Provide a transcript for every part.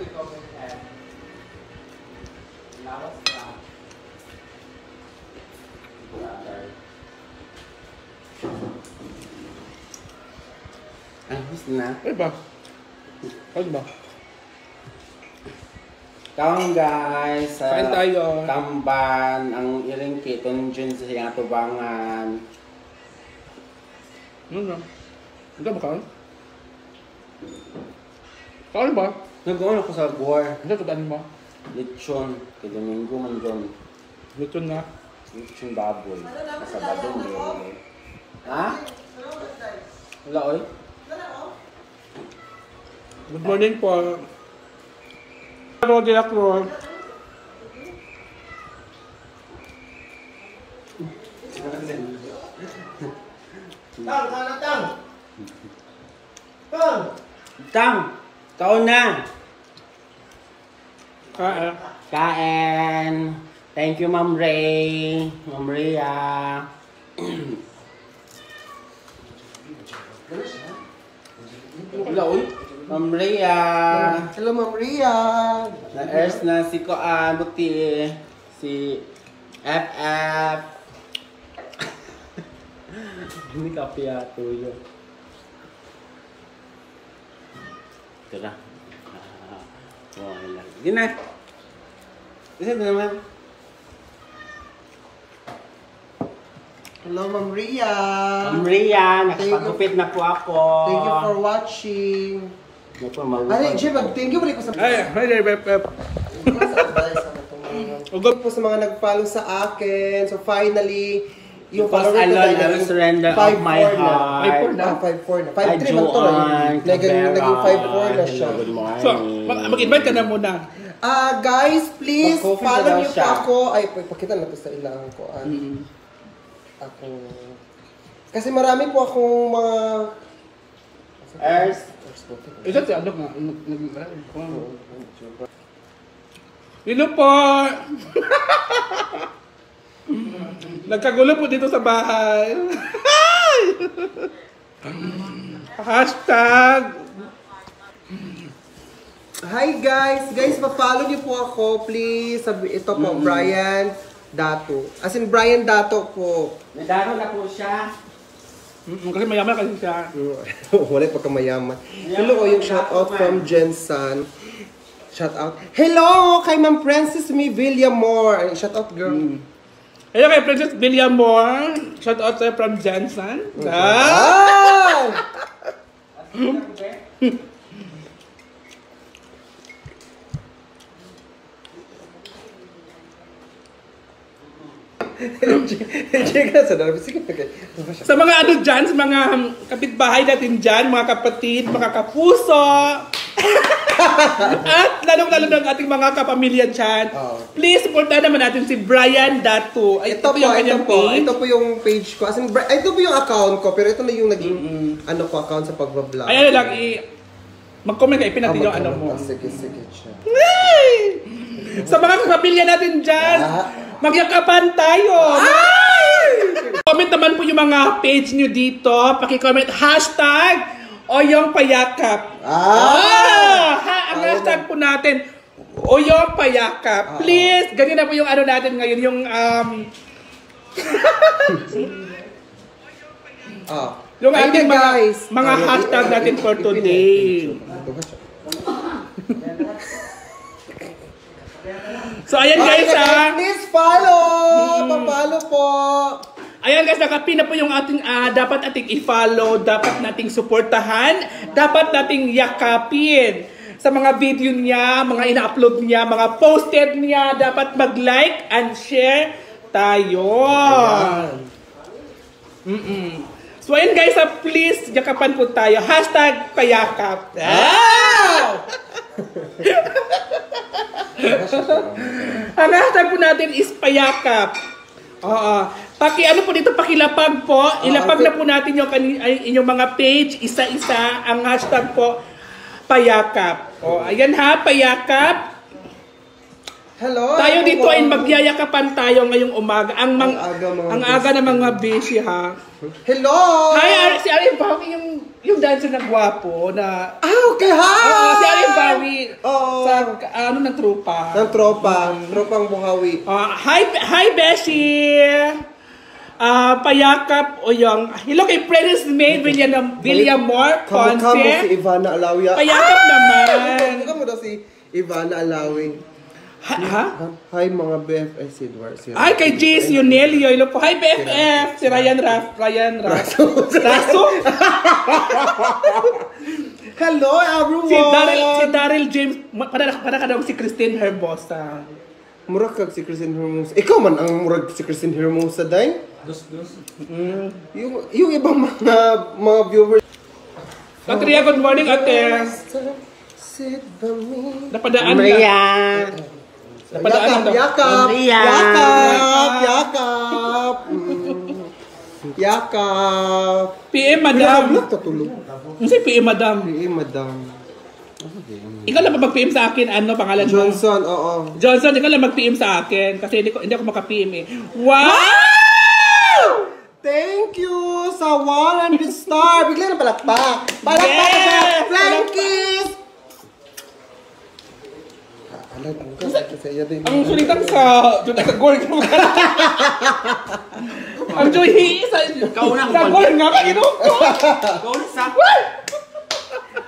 Ayos na. Ay ba? Ay ba? Kaon guys, Kain tayo. Tamban, ang iring kiton dyan sa iyang tubangan. Ano na? Ano ba kaon? Kaon ba? Nag-uon ako sa guwar. Ano ito ba? Lechon. Kaya Domingo man doon. Luto na. Lechon baboy. Kasabado may. Ha? Wala oy? Good morning po. Hello, Director. Tang, tang. Tang. Tang! Kaon na! Kain! Thank you, Ma'am Ray. Ma'am Rhea. Wala oy? Ma'am Rhea. Hello, Ma'am Rhea. Na-airs na si Koan, buti si FF. Hindi ka piya tuyo. Ito na. Okay lang. Hindi na. Kasi ito naman. Hello, Ma'am Rhea. Ma'am Rhea, nakapagupit na po ako. Thank you for watching. Ay, Jim, thank you ko sa Ay, hi, Pep. Ugod po sa mga nag-follow sa akin. So finally, yung Because follower ko alone, I dahil will surrender of my heart. 5-4 na. 5-3 man to. Naging 5-4 na siya. Good morning. So, mag-invite ka na muna. Guys, please Mag-coffee follow na daw niyo po siya. ako. Ay, pakita na to sa ilang ko. Ako. Kasi marami po akong mga... Airs. Ito si ano nga. Hello po! Nagkagulo po dito sa bahay. Hashtag! Hi guys! Guys, pa-follow niyo po ako, please. Ito po, Brian Dato. As in, Brian Dato po. Nadaro na po siya. Kasi mayaman kasi siya. Wala pa kamayaman. Hello, yung shoutout from Jensen. Shoutout. Hello kay Ma'am Princess Mi Villamore. Shoutout, girl. Hello kay Princess Villamore. Shout out sa'yo from Jensen. Sa mga ano dyan, sa mga kapitbahay natin dyan, mga kapatid, mga kapuso, at lalong-lalo ng ating mga kapamilya dyan, please supportahan naman natin si Brian Dato. Ito po yung kanyang page. Ito po yung page ko. As in, ito po yung account ko, pero ito na yung naging ano ko, account sa pag-vlog. Ay, ano lang, mag-comment ka, ipin natin yung ano mo. Sige, siya. Sa mga kapamilya natin dyan, magyakapan tayo! Comment naman po yung mga page nyo dito. Paki-comment hashtag Oyong Payakap. Ang hashtag po natin, Oyong Payakap. Please, ganyan na po yung ano natin ngayon, yung yung ating mga hashtag natin for today. So ayan guys please follow! Pa-follow po! Ayan guys, nakapin na po yung ating dapat nating i-follow, dapat nating suportahan, dapat nating yakapin sa mga video niya, mga ina-upload niya, mga posted niya, dapat mag-like and share tayo. So ayan guys, please yakapan po tayo. Hashtag payakap. Ang hashtag po natin is payakap. Ano po dito, pakilapag po. Ilapag na po natin yung inyong mga page, isa-isa. Ang hashtag po, payakap. Ayan ha, payakap. Hello. Tayo dito ay everyone. magyayakapan tayo ngayong umaga. Ang aga ng mga busy ha. Hello. Hi, si Arin Bawi, yung dancer na gwapo na... Okay, hi. Si Arin Bawi Oo. sa ng trupa. Ng tropang Buhawi. Hi Beshi! Payakap o yung... Hello kay Princess May Villamor Kamu si Conce. Ivana Alawia. Payakap naman. Kamu daw si Ivana Alawing. Ha? Hi mga BFF si Edward. Hi kay Jace Yunelio. Hello po. Hi BFF! Si Ryan Raso? Hello everyone. Si Daryl James. Para ka daw si Christine Herbosa. Murag kag si Christine Hermosa. Ikaw man ang murag si Christine Hermosa day? Yung ibang mga viewers. Katria, good morning ate. Sit by me. Napadaan na. Napadaan na. Yakap. PM madam. Vlog tatulog. Hindi PM madam. Madam. Ikaw lang ba mag-PM sa akin? Ano pangalan mo? Johnson, oo. Johnson, ikaw lang mag-PM sa akin. Kasi hindi ako maka-PM eh. Wow! Thank you sa 100 star. Bigla na palakpak. Palakpak Yes! sa flying kiss. Ang sulitan sa gol ko. Ang joy sa gol nga ba ino ko? Gol sa...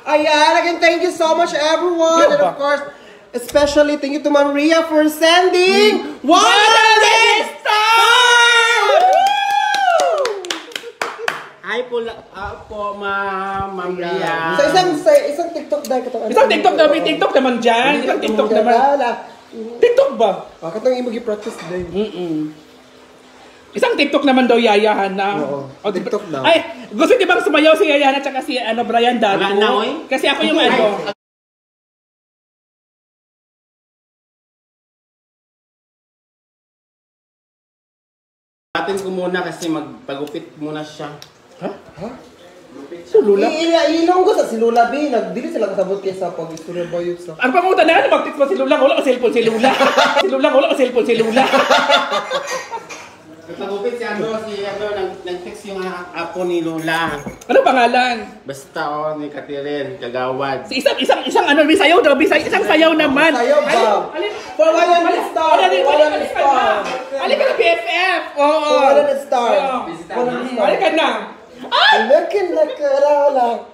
Ayan, again, thank you so much everyone. And of course, especially thank you to Ma'am Ria for sending 100 stars! Hi po, Ma'am Maria. So isang TikTok dahil katong Isang TikTok naman, may TikTok naman dyan. Isang TikTok naman. TikTok ba? Katong imo practice dahil. Isang TikTok naman daw yayahan na. Oo, TikTok daw. Ay, gusto niyo bang sumayaw si Yayahan at saka si Brian Dato? Wala na, oy. Kasi ako yung ano. Atin ko muna kasi magpagupit muna siya. So, Lula. Ilong ko sa si Lula B. Nagdili sila kasabot kay sa pag-istorya ba yun sa... Ang pangutan na, mag-text mo si Lula. Wala ka cellphone si Lula. Wala ka cellphone si Lula. Nagpagupit si nag-text yung apo ni Lola. Ano pangalan? Basta ni Catherine, Kagawad. Si isang ano, bisayaw daw, isang sayaw naman. Sayaw ba? For 100 star. Alika na BFF. Oo. For 100 star. Alika na. Looking like a roller.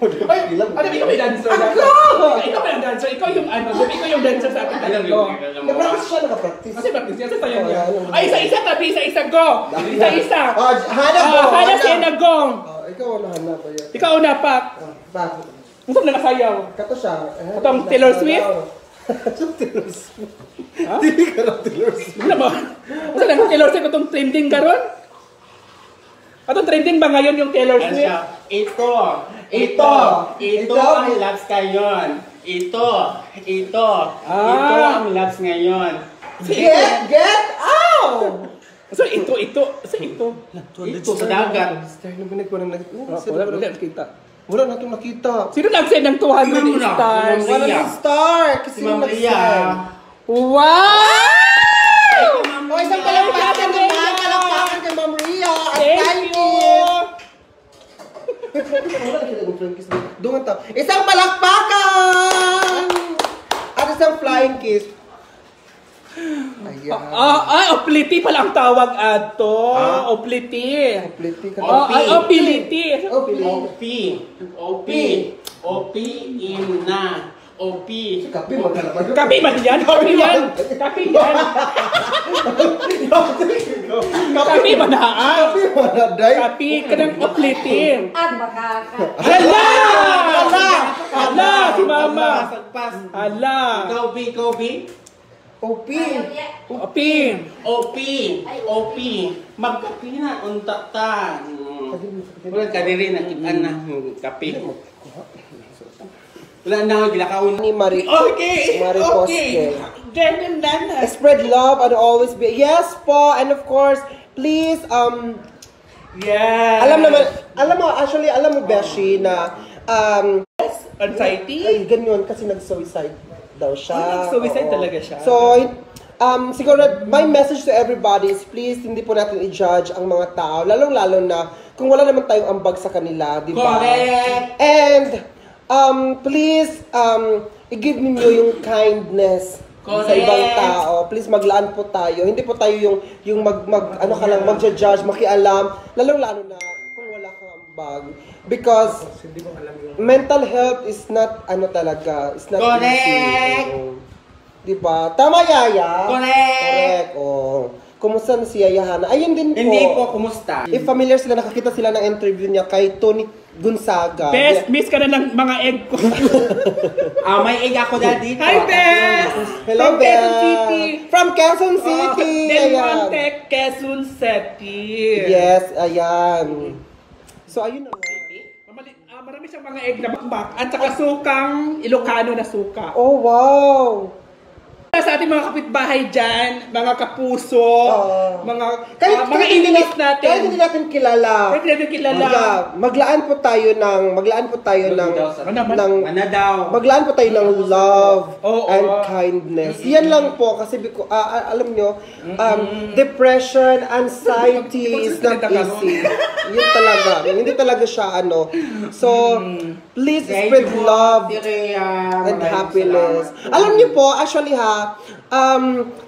Ano, ikaw may dancer? Ikaw may dancer. Ikaw yung ano, ikaw yung dancer sa ating tatlo. Nag-practice siya, naka-practice. Kasi practice niya sa sayaw niya. Ay, isa-isa tabi, isa-isa go. Isa-isa. Hanap mo. Hanap siya na go. Ikaw na hanap ba yan? Ikaw na, Pak. Bakit? Gusto na nakasayaw. Kato siya. Katong Taylor Swift? Taylor Swift. Hindi ka na Taylor Swift. Ano ba? Gusto na Taylor Swift itong trending karon? Atong trending ba ngayon yung Taylor Swift? Ito ang labs ngayon. Ito ang labs ngayon. Get out! So ito. Ito sa dagat. Wala nakita. Wala na itong nakita. Sino nag-send ng 200 stars? Wala na star. Kasi Si Ma'am Ria. nag-send. Wow! O, isang palakpakan kay Ma'am Ria. Thank you! Doon ito. Isang palakpakan! At isang flying kiss. Ayan. Opliti pala ang tawag ato. Opliti. Opliti ka. Opiliti. OP in na. OP. Kapi mo ka naman. Kapi man yan. Kapi yan. Kapi man na. Kapi mo na, day. Kapi ka ng opliti. At makaka. Hala! Si Mama. Sagpas. Hala. Kobe. OP. OP. Magkapi na. Unta ta. Wala kadiri na kitaan na. Kapi. Wala na ako gilakaon. Ni Marie. Okay. Marie Poste. Ganun na. Spread love and always be. Yes po. And of course, please, Yeah. alam mo, Beshi, na, Anxiety? ay, ganyan, kasi nag-suicide. daw siya. Suicide Oo. talaga siya. So, siguro, my message to everybody is please, hindi po natin i-judge ang mga tao, lalong-lalo na kung wala naman tayong ambag sa kanila, di ba? Correct! And, please, i-give ninyo yung kindness sa ibang tao. Please, maglaan po tayo. Hindi po tayo yung magja-judge, makialam, lalong-lalo na kung wala kang ambag. Because, mental health is not, it's not Correct! easy. Diba? Tama, Yaya? Correct! Oh. Kumusta na si Yaya Hana? Ayun din po. Hindi po, kumusta? If familiar sila, nakakita sila ng interview niya kay Tony Gonzaga. Best, miss ka na ng mga egg ko. May egg ako dito. Hi, Best! Hello, From Beth! Quezon City. From Quezon City! Del Ayan. Monte, Quezon City. Yes, ayan. So, ayun na nga. Marami siyang mga egg na bakbak at saka sukang Ilocano na suka. Oh, wow! Sa ating mga kapitbahay dyan, mga kapuso, mga inilis natin. Kahit hindi natin kilala. Kahit hindi natin kilala. Maglaan po tayo ng maglaan po tayo ng love and kindness. Yan lang po kasi alam nyo, depression, anxiety is not easy. Yun talaga. Hindi talaga siya So, please spread love and happiness. Alam niyo po, actually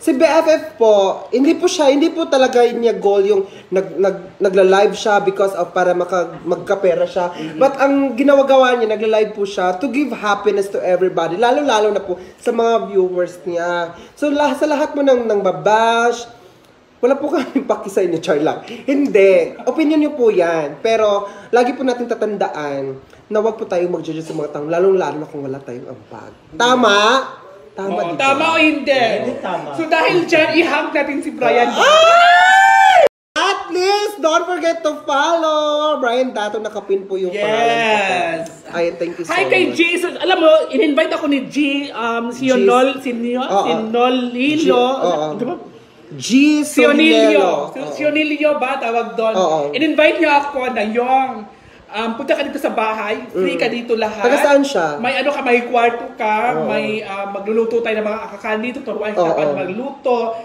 si BFF po, hindi po talaga niya goal yung nagla-live siya because of para magkapera siya. But ang ginawa niya, nagla-live po siya to give happiness to everybody. Lalo-lalo na po sa mga viewers niya. So sa lahat mo nang babash, wala po kami paki sa inyo, char lang. Hindi. Opinion niyo po yan. Pero lagi po natin tatandaan na wag po tayong mag-judge sa mga tao, lalong-lalo na kung wala tayong ambag. Tama? Tama, diba? Tama o hindi? Tama. So dahil dyan, i-hug natin si Brian. At least, don't forget to follow Brian Dato. Nakapin po yung pangalan ko. Ay, thank you so Hi kay much. Jesus. Alam mo, in-invite ako ni G, si Nol Lilo. G. Sonilio. Sionilio ba tawag doon? In-invite niya ako na yung punta ka dito sa bahay, free ka dito lahat. Taga saan siya? May may kwarto ka, may magluluto tayo ng mga kakanin dito, turuan ka paano magluto.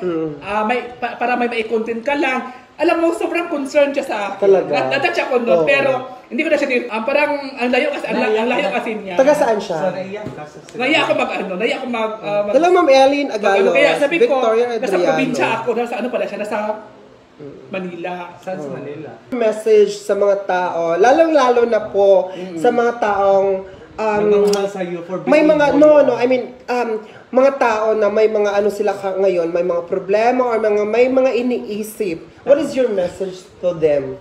Para may content ka lang. Alam mo, sobrang concerned siya sa akin. Talaga? Natouch ako doon, pero hindi ko na siya parang ang layo kasi niya. Taga saan siya? Naiya ako Hello, Ma'am Eileen Agalos. Kaya sabi ko, Victoria nasa Adriano. probinsya ako, nasa pala siya, nasa Manila. Saan sa Manila? Message sa mga tao, lalong-lalo na po sa mga taong may mga mga tao na may mga sila ngayon, may mga problema or may mga iniisip. What is your message to them?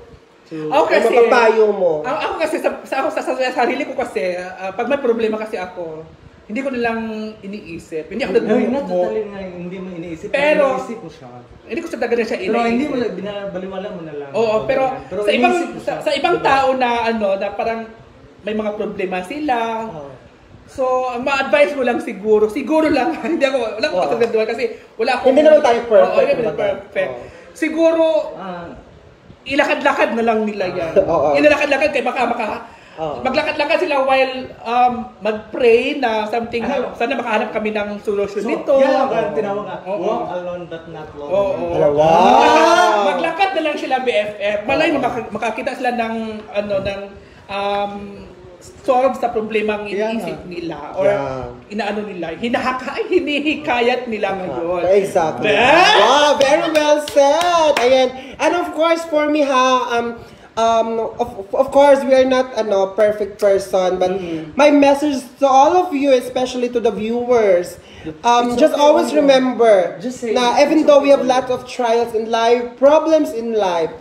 Ako kasi, mapapayo mo. Ako kasi sa sarili ko kasi pag may problema kasi ako, hindi ko nilang iniisip. Hindi ako hindi mo iniisip. Pero iniisip mo siya. Hindi ko sa talaga siya iniisip. Pero hindi mo binabaliwala mo na lang. Oo, pero sa ibang tao na na parang may mga problema sila. So, ang ma-advise mo lang siguro lang, hindi ako, wala akong kasaganduhan kasi wala akong... Hindi naman tayo perfect. Oo, hindi perfect. Siguro, ilakad-lakad na lang nila yan. Ilakad-lakad kay maglakad-lakad sila while mag-pray na something, sana makahanap kami ng solution nito. Yan ang tinawag nga, walk alone but not alone. Wow! Maglakad na lang sila BFF. Malay mo makakita sila ng solve sa problemang iniisip nila or inaano nila, hinihikayat nila ngayon. Exactly. Wow, very well said. Ayan. And of course, for me of course, we are not perfect person, but my message to all of you, especially to the viewers, just always remember na even though we have lots of trials in life, problems in life,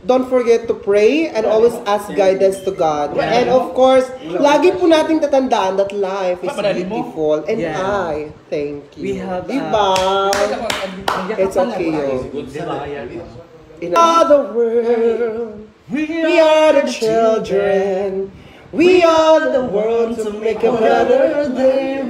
don't forget to pray and always ask guidance to God. And of course, lagi po nating tatandaan that life is beautiful. And I thank you. Diba? It's okay, yo. In another world, we are the children. We are the world to make a better day.